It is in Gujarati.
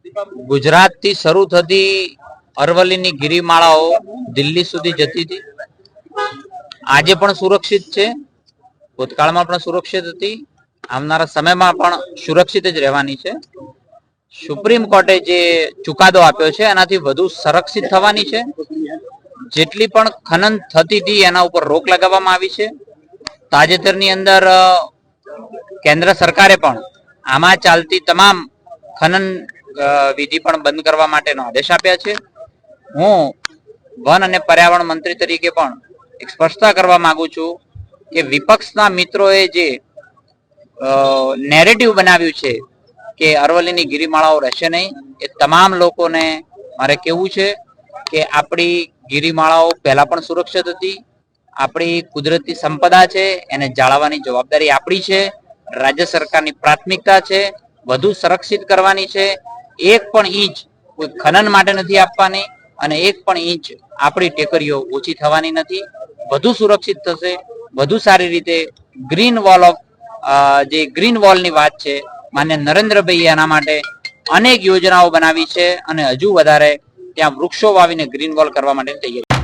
ગુજરાતથી શરૂ થતી અરવલ્લીની ગિરિમાળાઓ દિલ્હી સુધી જતી હતી. આજે પણ સુરક્ષિત છે, ભૂતકાળમાં પણ સુરક્ષિત હતી, આવનારા સમયમાં પણ સુરક્ષિત જ રહેવાની છે. સુપ્રીમ કોર્ટે જે ચુકાદો આપ્યો છે એનાથી વધુ સંરક્ષિત થવાની છે. જેટલી પણ ખનન થતી હતી એના ઉપર રોક લગાવવામાં આવી છે. તાજેતરની અંદર કેન્દ્ર સરકારે પણ આમાં ચાલતી તમામ ખનન વિધિ પણ બંધ કરવા માટેનો આદેશ આપ્યા છે. હું વન અને પર્યાવરણ મંત્રી તરીકે પણ એક સ્પષ્ટતા કરવા માંગુ છું કે વિપક્ષના મિત્રોએ જે નેરેટિવ બનાવ્યું છે કે અરવલ્લીની ગિરિમાળાઓ રહેશે નહીં, એ તમામ લોકોને મારે કહેવું છે કે આપણી ગિરિમાળાઓ પહેલા પણ સુરક્ષિત હતી. આપણી કુદરતી સંપદા છે એને જાળવવાની જવાબદારી આપણી છે. રાજ્ય સરકારની પ્રાથમિકતા છે વધુ સંરક્ષિત કરવાની છે. એક પણ ઇંચ કોઈ ખનન માટે નથી આપવાની અને એક પણ ઇંચ આપણી ટેકરીઓ ઓછી થવાની નથી. વધુ સુરક્ષિત થશે, વધુ સારી રીતે ગ્રીન વોલ ઓફ જે ગ્રીન વોલની વાત છે, માન્ય નરેન્દ્રભાઈ એના માટે અનેક યોજનાઓ બનાવી છે અને હજુ વધારે ત્યાં વૃક્ષો વાવીને ગ્રીન વોલ કરવા માટે તૈયાર